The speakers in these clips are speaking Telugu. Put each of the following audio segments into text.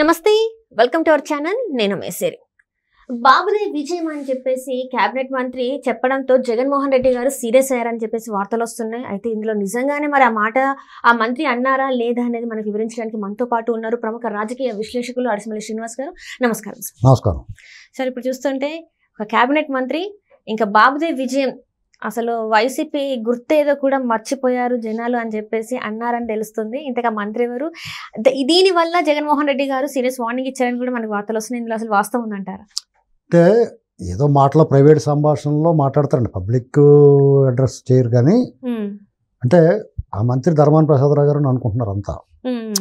నమస్తే, వెల్కమ్ టు అవర్ ఛానల్. నేను మేసేరి. బాబుదే విజయం అని చెప్పేసి కేబినెట్ మంత్రి చెప్పడంతో జగన్మోహన్ రెడ్డి గారు సీరియస్ అయ్యారని చెప్పేసి వార్తలు వస్తున్నాయి. అయితే ఇందులో నిజంగానే మరి ఆ మంత్రి అన్నారా లేదా అనేది మనకు వివరించడానికి మనతో పాటు ఉన్నారు ప్రముఖ రాజకీయ విశ్లేషకులు అడిసిమల్లి శ్రీనివాస్ గారు. నమస్కారం. నమస్కారం సార్, ఇప్పుడు చూస్తుంటే ఒక కేబినెట్ మంత్రి ఇంకా బాబుదే విజయం, అసలు వైసీపీ గుర్తేదో కూడా మర్చిపోయారు జనాలు అని చెప్పేసి అన్నారని తెలుస్తుంది. ఇంతగా మంత్రి ఎవరు, దీనివల్ల జగన్మోహన్ రెడ్డి గారు సీరియస్ వార్నింగ్ ఇచ్చారని కూడా మనకు వార్తలు వస్తున్నాయి. ఇందులో అసలు వాస్తవం ఉందంటారా? అంటే ఏదో మాటలో ప్రైవేట్ సంభాషణలో మాట్లాడతారండి, పబ్లిక్ అడ్రస్ చేయరు. కానీ అంటే ఆ మంత్రి ధర్మాన ప్రసాదరావు గారు అనుకుంటున్నారు అంతా.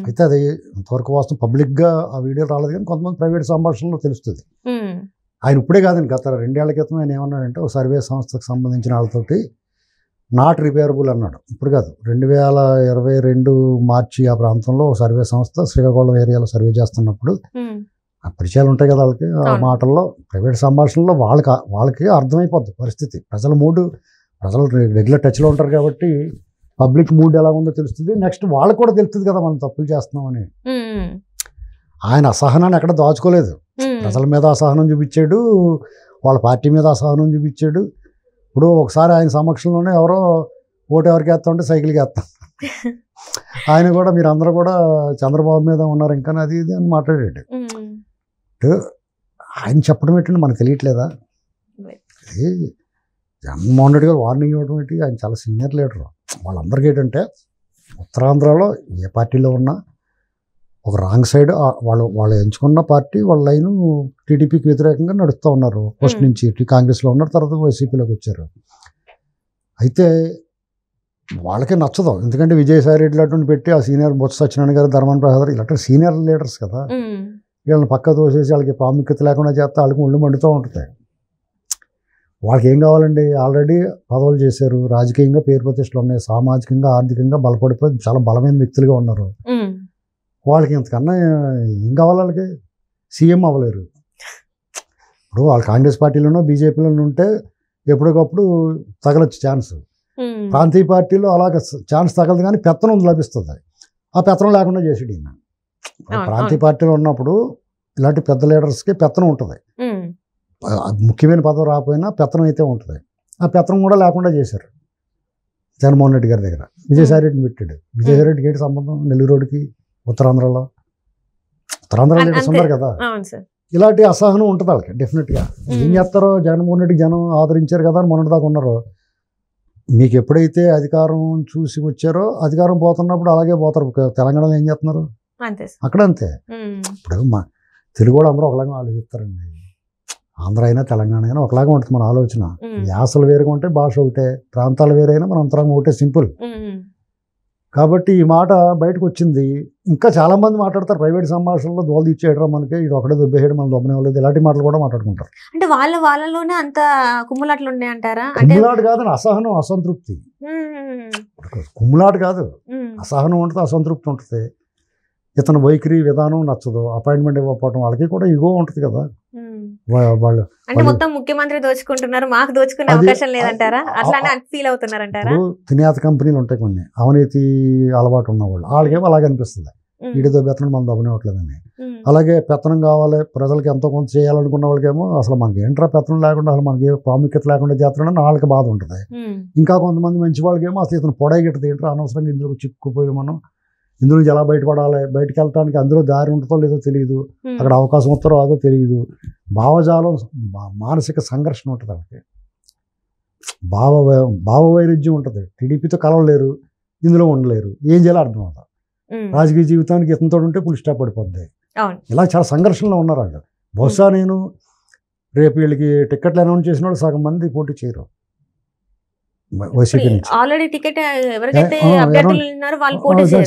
అయితే అది ఇంతవరకు వాస్తవం పబ్లిక్గా ఆ వీడియో రాలేదు, కానీ కొంతమంది ప్రైవేట్ సంభాషణలో తెలుస్తుంది. ఆయన ఇప్పుడే కాదండి, గత 2 ఏళ్ల క్రితం ఆయన ఏమన్నాడంటే ఒక సర్వే సంస్థకు సంబంధించిన వాళ్ళతోటి నాట్ రిపేరబుల్ అన్నాడు. ఇప్పుడు కాదు, 2022 మార్చి ఆ ప్రాంతంలో సర్వే సంస్థ శ్రీకాకుళం ఏరియాలో సర్వే చేస్తున్నప్పుడు ఆ పరిచయాలు ఉంటాయి కదా వాళ్ళకి. ఆ మాటల్లో ప్రైవేట్ సంభాషణలో వాళ్ళకి అర్థమైపోద్ది పరిస్థితి. ప్రజలు రెగ్యులర్ టచ్లో ఉంటారు కాబట్టి పబ్లిక్ మూడ్ ఎలా ఉందో తెలుస్తుంది. నెక్స్ట్ వాళ్ళకి కూడా తెలుస్తుంది కదా మనం తప్పులు చేస్తున్నామని. ఆయన అసహనాన్ని ఎక్కడ దాచుకోలేదు. ప్రజల మీద అసహనం చూపించాడు, వాళ్ళ పార్టీ మీద అసహనం చూపించాడు. ఇప్పుడు ఒకసారి ఆయన సమక్షంలోనే ఎవరో ఓటు ఎవరికి వేస్తా ఉంటే సైకిల్కి వేస్తాం, ఆయన కూడా మీరు అందరూ కూడా చంద్రబాబు మీద ఉన్నారు ఇంకా అది ఇది అని మాట్లాడాడు. ఆయన చెప్పడం ఏంటంటే మనకు తెలియట్లేదా? జగన్మోహన్ రెడ్డి గారు వార్నింగ్ ఇవ్వడం ఏంటి? ఆయన చాలా సీనియర్ లీడర్. వాళ్ళందరికీ ఏంటంటే ఉత్తరాంధ్రలో ఏ పార్టీలో ఉన్నా ఒక రాంగ్ సైడ్ వాళ్ళు ఎంచుకున్న పార్టీ వాళ్ళ లైను టీడీపీకి వ్యతిరేకంగా నడుస్తూ ఉన్నారు. ఫస్ట్ నుంచి కాంగ్రెస్లో ఉన్నారు, తర్వాత వైసీపీలోకి వచ్చారు. అయితే వాళ్ళకే నచ్చదు, ఎందుకంటే విజయసాయి రెడ్డి లాంటి పెట్టి ఆ సీనియర్ బొత్స సత్యనారాయణ గారు, ధర్మాన ప్రసాద్ ఇలాంటి సీనియర్ లీడర్స్ కదా, వీళ్ళని పక్క తోసేసి వాళ్ళకి ప్రాముఖ్యత లేకుండా చేస్తే వాళ్ళకి ఒళ్ళు మండుతూ ఉంటుంది. వాళ్ళకి ఏం కావాలండి? ఆల్రెడీ పదవులు చేశారు, రాజకీయంగా పేరు ప్రతిష్టలు ఉన్నాయి, సామాజికంగా ఆర్థికంగా బలపడిపోయి చాలా బలమైన వ్యక్తులుగా ఉన్నారు. వాళ్ళకి ఇంతకన్నా ఏం కావాలి? వాళ్ళకి సీఎం అవ్వలేరు. ఇప్పుడు వాళ్ళు కాంగ్రెస్ పార్టీలోనో బీజేపీలోనూ ఉంటే ఎప్పటికప్పుడు తగలొచ్చు ఛాన్స్. ప్రాంతీయ పార్టీలో అలాగ ఛాన్స్ తగలదు, కానీ పెత్తనం లభిస్తుంది. ఆ పెత్తనం లేకుండా చేసాడు ఈయన. ప్రాంతీయ పార్టీలో ఉన్నప్పుడు ఇలాంటి పెద్ద లీడర్స్కి పెత్తనం ఉంటుంది. ముఖ్యమైన పదవి రాకపోయినా పెత్తనం అయితే ఉంటుంది. ఆ పెత్తనం కూడా లేకుండా చేశారు జగన్మోహన్ రెడ్డి గారి దగ్గర. విజయసాయి రెడ్డిని పెట్టాడు. విజయసాయి రెడ్డికి ఏంటి సంబంధం? నెల్లూరుకి ఉత్తరాంధ్ర లీడర్స్ ఉన్నారు కదా. ఇలాంటి అసహనం ఉంటుంది వాళ్ళకి డెఫినెట్గా. ఏం చేస్తారో? జగన్మోహన్ రెడ్డి జనం ఆదరించారు కదా అని మొన్నటిదాకా ఉన్నారు. మీకు ఎప్పుడైతే అధికారం చూసి వచ్చారో అధికారం పోతున్నప్పుడు అలాగే పోతారు. తెలంగాణలో ఏం చేస్తున్నారు? అక్కడ అంతే. ఇప్పుడు మా తెలుగు వాళ్ళు అందరూ ఒకలాగా ఆలోచిస్తారండి. ఆంధ్ర అయినా తెలంగాణ అయినా ఒకలాగా ఉంటుంది మన ఆలోచన. యాసలు వేరుగా ఉంటే భాష ఒకటే, ప్రాంతాలు వేరైనా మన అంతరంగం ఒకటే, సింపుల్. కాబట్టి ఈ మాట బయటకు వచ్చింది. ఇంకా చాలా మంది మాట్లాడతారు ప్రైవేట్ సంభాషణలో, దోలు ఇచ్చేయడం మనకి, ఇది ఒకటే దొబ్బేయడం, మనం దొబ్బనేవాళ్ళు, ఇలాంటి మాటలు కూడా మాట్లాడుకుంటారు. అంటే వాళ్ళలోనే అంత కుమ్ములాట్లు ఉన్నాయి అంటారా? కుమ్ములాట కాదని అసహనం, అసంతృప్తి. కుమ్ములాట కాదు, అసహనం ఉంటుంది, అసంతృప్తి ఉంటుంది. ఇతను వైఖరి విధానం నచ్చదు, అపాయింట్మెంట్ ఇవ్వకపోవడం, వాళ్ళకి కూడా ఇగో ఉంటుంది కదా. వాళ్ళు అంటే మొత్తం ముఖ్యమంత్రి దోచుకుంటున్నారు, మాకు దోచుకునే అవకాశం లేదంటారా? అట్లానే ఫీల్ అవుతున్నారంటారా? తినేత కంపెనీలు ఉంటాయి కొన్ని, అవినీతి అలవాటు ఉన్నవాళ్ళు, వాళ్ళకేమో అలాగే అనిపిస్తుంది, వీడితో పెత్తనం మనం దొబ్బనివ్వట్లేదని. అలాగే పెత్తనం కావాలి, ప్రజలకి ఎంతో కొంత చేయాలనుకున్న వాళ్ళకేమో అసలు మనకి ఏంట్రా పెత్తనం లేకుండా, అసలు మనకి ప్రాముఖ్యత లేకుండా చేస్తున్నాడని వాళ్ళకి బాధ ఉంటుంది. ఇంకా కొంతమంది మంచి వాళ్ళకేమో అసలు ఇతను పొడైగెట్టదు, ఏంట్రా అనవసరంగా ఇందులో చిక్కుపోయి మనం ఇందులో నుంచి ఎలా బయటపడాలి, బయటకు వెళ్ళటానికి అందులో దారి ఉంటుందో లేదో తెలియదు, అక్కడ అవకాశం వస్తారో అదో తెలియదు. భావజాలం, మానసిక సంఘర్షణ ఉంటుంది వాళ్ళకి, భావ వైరుధ్యం ఉంటుంది. టీడీపీతో కలవలేరు, ఇందులో ఉండలేరు, ఏం చేయాలో అర్థం అవుతుంది. రాజకీయ జీవితానికి ఇతనితో ఉంటే పులి స్టాప్ పడిపోద్ది. ఇలా చాలా సంఘర్షణలో ఉన్నారు వాళ్ళు. బహుశా నేను రేపు వీళ్ళకి టికెట్లు అనౌన్స్ చేసిన వాళ్ళు సగం మంది పోటీ చేయరు వైసీపీ నుంచి.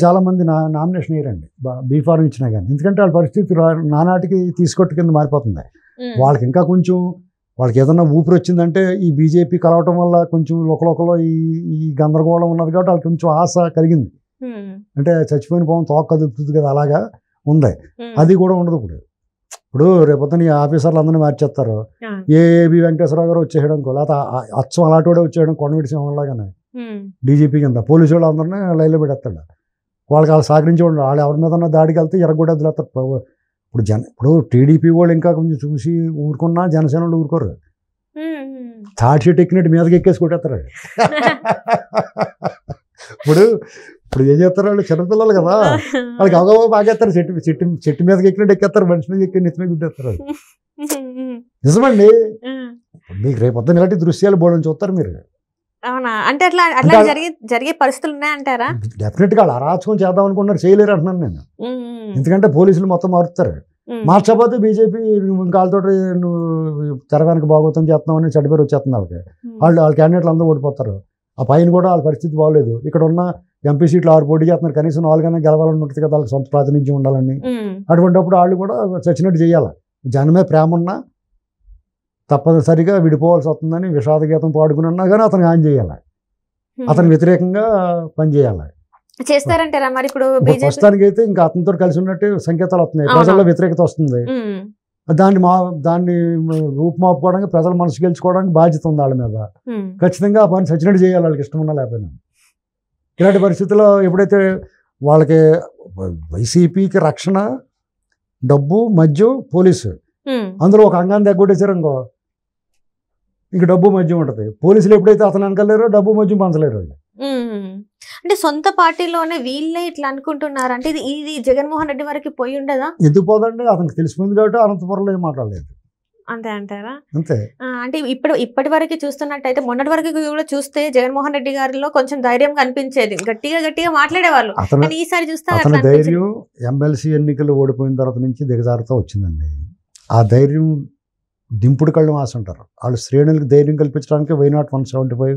చాలా మంది నామినేషన్ వేయరండి, బీఫార్మ్ ఇచ్చినా కానీ. ఎందుకంటే వాళ్ళ పరిస్థితి నానాటికి తీసుకొట్టు కింద మారిపోతుంది. వాళ్ళకి ఇంకా కొంచెం వాళ్ళకి ఏదన్నా ఊపిరి వచ్చిందంటే ఈ బీజేపీ కలవటం వల్ల కొంచెం లోకలో ఈ గందరగోళం ఉన్నది కాబట్టి వాళ్ళకి కొంచెం ఆశ కలిగింది. అంటే చచ్చిపోయిన పాము తోక కదుపుతుంది కదా, అలాగా ఉంది. అది కూడా ఉండదు. ఇప్పుడు రేపొద్దున ఈ ఆఫీసర్లు అందరినీ మార్చేస్తారు. ఏబి వెంకటేశ్వరరావు గారు వచ్చేయడం, లేకపోతే అచ్చం అలాంటి వాడే వచ్చేయడం, కొండవీటి సింహంలాగానే డీజీపీ కింద పోలీసు వాళ్ళు అందరినీ లైన్లో పెడతాడు. వాళ్ళకి వాళ్ళు సహకరించి ఉండాలి. వాళ్ళు ఎవరి మీద దాడికి వెళ్తే ఎరగొడేది, లేకపోతే ఇప్పుడు టీడీపీ వాళ్ళు ఇంకా కొంచెం చూసి ఊరుకున్నా జనసేన వాళ్ళు ఊరుకోరు. థర్డ్ షీట్ ఎక్కినట్టు మీదకి ఎక్కేసి కొట్టేస్తారు. ఇప్పుడు ఏం చేస్తారు వాళ్ళు, చిన్నపిల్లలు కదా, వాళ్ళకి అవగాహన బాగేస్తారు. చెట్టు మీదకి ఎక్కినట్టు ఎక్కేస్తారు, మనిషి మీద ఎక్కి నెత్తి మీద గుద్దేస్తారు. నిజమండి. మీకు రేపు పొద్దున్న ఇలాంటి దృశ్యాలు బోర్డు చూస్తారు మీరు. అవునా? అంటే అట్లా జరిగే పరిస్థితులు ఉన్నాయంటారా? డెఫినెట్ గా అరాచకం చేద్దాం అనుకుంటున్నారు, చేయలేరు అంటున్నాను నేను. ఎందుకంటే పోలీసులు మొత్తం మారుతారు. మార్చకపోతే బీజేపీ ఇంకా వాళ్ళతో నువ్వు తెర వెనక భాగవతం చేస్తున్నామని చెడ్డ పేరు వచ్చేస్తుంది వాళ్ళకి. వాళ్ళ క్యాండిడేట్లు అందరూ ఓడిపోతారు. ఆ పైన కూడా వాళ్ళ పరిస్థితి బాగోలేదు. ఇక్కడ ఉన్న ఎంపీ సీట్లు 6 పోటీ చేస్తున్నారు, కనీసం 4 గెలవాలని ఉంటుంది కదా, వాళ్ళకి సొంత ప్రాతినిధ్యం ఉండాలని. అటువంటిప్పుడు వాళ్ళు కూడా చచ్చినట్టు చేయాలి. జనమే ప్రేమ ఉన్నా తప్పనిసరిగా విడిపోవాల్సి వస్తుందని విషాద గీతం పాడుకున్నా కానీ అతను హాని చేయాలి, అతను వ్యతిరేకంగా పనిచేయాలి. చేస్తారంటారా మరి? ఇప్పుడు ప్రస్తుతానికి అయితే ఇంకా అతనితో కలిసి ఉన్నట్టు సంకేతాలు వస్తున్నాయి, ప్రజల్లో వ్యతిరేకత వస్తుంది. దాన్ని రూపుమాపుకోవడానికి, ప్రజల మనసు గెలుచుకోవడానికి బాధ్యత ఉంది వాళ్ళ మీద. ఖచ్చితంగా ఆ పని చచ్చినట్టు చేయాలి, వాళ్ళకి ఇష్టం ఉన్నా లేకపోయినా. ఇలాంటి పరిస్థితుల్లో ఎప్పుడైతే వాళ్ళకి వైసీపీకి రక్షణ, డబ్బు, మద్యం, పోలీసు అందరూ ఒక అంగాన్ని తగ్గొట్టేశారు అనుకో, ఇంక డబ్బు మద్యం ఉంటుంది. పోలీసులు ఎప్పుడైతే అతను అనకలేరో డబ్బు మద్యం పంచలేరు వాళ్ళు. అంటే సొంత పార్టీలోనే వీళ్ళే ఇట్లా అనుకుంటున్నారు అంటే ఇది జగన్మోహన్ రెడ్డి వరకు పోయి ఉండదా? ఎందుకు పోదండి, అతనికి తెలిసిపోయింది కాబట్టి అనంతపురంలో ఏం మాట్లాడలేదు. అంతే అంటారా? అంతే. అంటే ఇప్పటి వరకు చూస్తున్నట్టయితే మొన్నటి వరకు కూడా చూస్తే జగన్మోహన్ రెడ్డి గారిలో కొంచెం ధైర్యం కనిపించేది, గట్టిగా మాట్లాడేవాళ్ళు. ఈసారి చూస్తే అతని ధైర్యం ఎమ్మెల్సీ ఎన్నికలు ఓడిపోయిన తర్వాత నుంచి దిగజారుతూ వచ్చిందండి. ఆ ధైర్యం దింపుడు కళ్ళు ఆశ అంటారు. వాళ్ళు శ్రేణులకు ధైర్యం కల్పించడానికి వైనాట్ 175,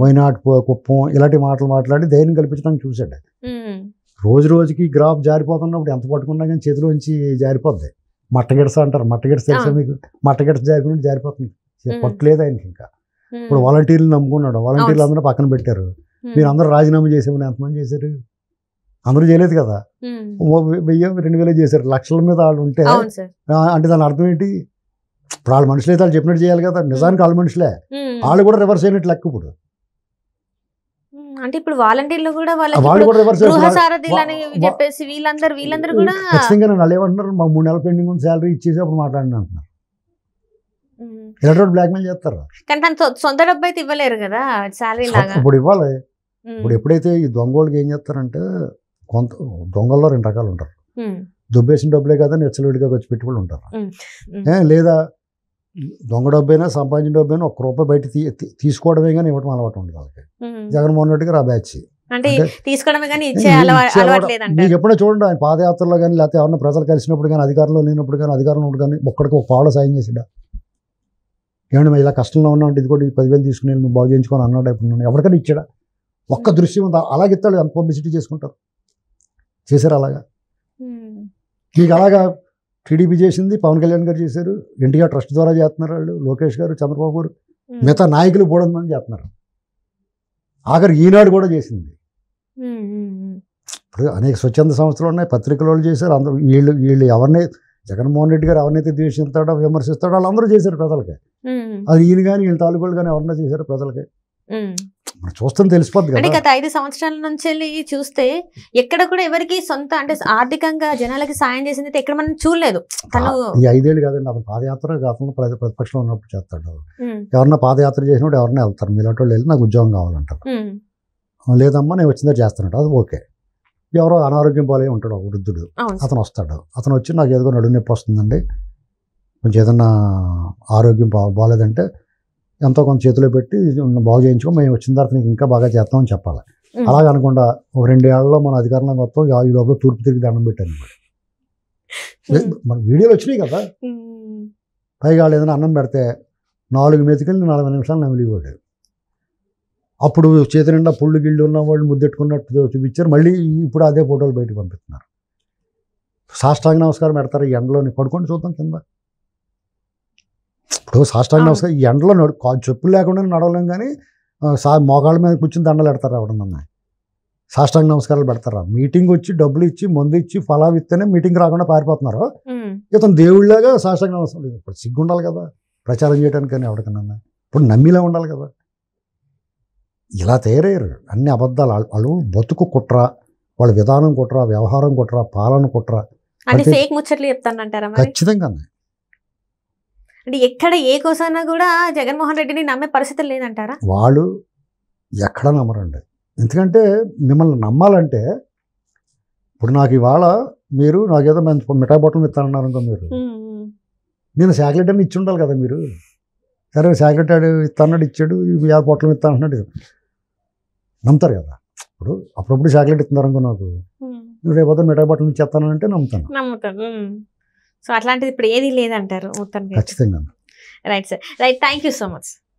వైనాట్ కుప్పం ఇలాంటి మాటలు మాట్లాడి ధైర్యం కల్పించడానికి చూశాడు. రోజు రోజుకి గ్రాఫ్ జారిపోతున్నప్పుడు ఎంత పట్టుకున్నా కానీ చేతిలోంచి జారిపోద్ది. మట్టగిడస అంటారు, మట్టగిడస తెలుసా మీకు? మట్టగిడస జారిపోయినట్టు జారిపోతుంది, పట్టులేదు ఆయనకి. ఇంకా ఇప్పుడు వాలంటీర్లు నమ్ముకున్నాడు, వాలంటీర్లు అందరూ పక్కన పెట్టారు. మీరు అందరూ రాజీనామా చేసేమని ఎంతమంది చేశారు? అందరూ చేయలేదు కదా. 1000, 2000 చేశారు. లక్షల మీద వాళ్ళు ఉంటే అంటే దాని అర్థం ఏంటి? ఇప్పుడు వాళ్ళ మనుషులు అయితే వాళ్ళు చెప్పినట్టు చేయాలి కదా. నిజానికి వాళ్ళ మనుషులే, వాళ్ళు కూడా రివర్స్ అయినట్టు లెక్క. ఇప్పుడు అంటే ఇప్పుడు వాలంటీర్లు కూడా వాళ్ళు కూడా రివర్స్ చెప్పేసి వీళ్ళందరూ కూడా ఖచ్చితంగా నన్ను ఏమంటున్నారు, మాకు 3 నెలల పెండింగ్ ఉంది, శాలరీ ఇచ్చేసి అప్పుడు మాట్లాడినా అంటున్నారు. ఇలాంటి బ్లాక్మెయిల్ చేస్తారు. కానీ తన సొంత డబ్బు అయితే ఇవ్వలేరు కదా శాలరీ లాగా. ఇప్పుడు ఇవ్వాలి. ఇప్పుడు ఎప్పుడైతే ఈ దొంగోళ్ళకి ఏం చేస్తారంటే, కొంత దొంగల్లో 2 రకాలు ఉంటారు. దుబ్బేసిన డబ్బులే కదా నెచ్చలుడిగా వచ్చి పెట్టుబడి ఉంటారు. లేదా దొంగ డబ్బైనా సంపాదించిన డబ్బైనా 1 రూపాయి బయట తీసుకోవడమే కానీ ఇవ్వడం అలవాటు ఉండదు వాళ్ళకి. జగన్మోహన్ రెడ్డి గారు ఆ బ్యాచ్. మీకు ఎప్పుడో చూడండి, ఆయన పాదయాత్రలో కానీ లేకపోతే ఎవరైనా ప్రజలు కలిసినప్పుడు కానీ, అధికారంలో లేనప్పుడు కానీ, అధికారంలో ఉన్నప్పుడు కానీ ఒక్కడికి 1 పావుల సాయం చేసాడా? ఏమన్నా ఇలా కష్టంలో ఉన్నా అంటే ఇది కూడా 10,000 తీసుకుని నువ్వు బాగు చేయించుకొని అన్నాడు. ఇప్పుడు ఎవరికైనా ఇచ్చాడా? ఒక్క దృశ్యం ఉందా? అలాగే ఇస్తాడు, ఎంత పబ్లిసిటీ చేసుకుంటారు. చేశారు అలాగా. మీకు అలాగా టీడీపీ చేసింది, పవన్ కళ్యాణ్ గారు చేశారు, ఎన్టీఆర్ ట్రస్ట్ ద్వారా చేస్తున్నారు వాళ్ళు, లోకేష్ గారు, చంద్రబాబు గారు, మిగతా నాయకులు బోడని మంది చేస్తున్నారు. ఆఖరి ఈనాడు కూడా చేసింది. ఇప్పుడు అనేక స్వచ్ఛంద సంస్థలు ఉన్నాయి, పత్రికల వాళ్ళు చేశారు. అందరూ వీళ్ళు ఎవరిని, జగన్మోహన్ రెడ్డి గారు ఎవరినైతే ద్వేషిస్తాడో విమర్శిస్తాడో వాళ్ళందరూ చేశారు ప్రజలకి. అది ఈయన కానీ వీళ్ళ తాలూకులు కానీ ఎవరన్నా చేశారు ప్రజలకి. మనం చూస్తాం, తెలిసిపోద్ది కదా. గత 5 సంవత్సరాల నుంచి చూస్తే ఎక్కడ కూడా ఎవరికి సొంత అంటే ఆర్థికంగా జనాలకి సాయం చేసింది అయితే ఎక్కడ మనం చూడలేదు. తను ఈ 5 ఏళ్ళు కాదండి, అతను పాదయాత్ర గతంలో ప్రతిపక్షంలో ఉన్నప్పుడు చేస్తాడు. ఎవరన్నా పాదయాత్ర చేసినప్పుడు ఎవరన్నా వెళ్తారు, మీలాంటి వాళ్ళు వెళ్ళి నాకు ఉద్యోగం కావాలంటారు. లేదమ్మా నేను వచ్చిందా చేస్తానంట, అది ఓకే. ఎవరో అనారోగ్యం పోలే ఉంటాడు వృద్ధుడు, అతను వస్తాడు. అతను వచ్చి నాకు ఏదో నడుము నొప్పి వస్తుందండి, కొంచెం ఏదన్నా ఆరోగ్యం బాగాలేదంటే ఎంతో కొంత చేతిలో పెట్టి బాగు చేయించుకో, మేము వచ్చిన తర్వాత నీకు ఇంకా బాగా చేస్తామని చెప్పాలి. అలాగ అనుకుండా ఒక 2 ఏళ్లలో మన అధికారంలో మొత్తం ఈ లోపల తూర్పు తిరిగి దండం పెట్టాను. మన వీడియోలు వచ్చినాయి కదా. పైగా వాళ్ళు ఏదైనా అన్నం పెడితే 4 మెతుకులు 40 నిమిషాలు నమిలిపోయాడు. అప్పుడు చేతి నిండా పుళ్ళు గిళ్ళు ఉన్న వాళ్ళు ముద్దెట్టుకున్నట్టు చూపించారు. మళ్ళీ ఇప్పుడు అదే ఫోటోలు బయటకు పంపిస్తున్నారు. సాష్టాంగ నమస్కారం పెడతారు, ఈ ఎండలోని పడుకొని చూద్దాం కింద. ఇప్పుడు సాష్టాంగ నమస్కారం ఈ ఎండలో చెప్పులు లేకుండా నడవలేం, కానీ మోకాళ్ళ మీద కూర్చుని దండలు పెడతారు. ఎవడన్నా సాష్టాంగ నమస్కారాలు పెడతారా? మీటింగ్ వచ్చి డబ్బులు ఇచ్చి మందు ఇచ్చి ఫలాలు ఇస్తేనే మీటింగ్ రాకుండా పారిపోతున్నారు. ఇతను దేవుళ్ళలాగా సాష్టాంగ నమస్కారం. ఇప్పుడు సిగ్గు ఉండాలి కదా ప్రచారం చేయడానికి, కానీ ఎవరికన్నా ఇప్పుడు నమ్మిలా ఉండాలి కదా. ఇలా తయారయ్యారు, అన్ని అబద్ధాలు. వాళ్ళు బతుకు కుట్ర, వాళ్ళ విధానం కుట్ర, వ్యవహారం కుట్ర, పాలన కుట్ర, అంటే ఫేక్ ముచ్చట్లు చెప్తానంటారా మరి? ఖచ్చితంగా. అంటే ఎక్కడ ఏ కోసానా కూడా జగన్మోహన్ రెడ్డిని నమ్మే పరిస్థితి లేదంటారా? వాళ్ళు ఎక్కడ నమ్మరండి. ఎందుకంటే మిమ్మల్ని నమ్మాలంటే ఇప్పుడు నాకు ఇవాళ మీరు నాకేదో మిఠాయి బొట్టలు ఇస్తానన్నారు అనుకో, మీరు నేను చాక్లెట్ అని ఇచ్చి ఉండాలి కదా మీరు. సరే చాక్లెట్ ఇస్తాన్నాడు, ఇచ్చాడు, 50 బొట్టలు ఇస్తానంటున్నాడు, నమ్ముతారు కదా. ఇప్పుడు అప్పుడప్పుడు చాక్లెట్ ఇస్తున్నారు అనుకో, నాకు రేపు మిఠాయి బొట్టలు ఇచ్చేస్తానంటే నమ్ముతాను. సో అట్లాంటిది ఇప్పుడు ఏది లేదంటారు మొత్తం? ఖచ్చితంగా. Right sir, right. Thank you so much.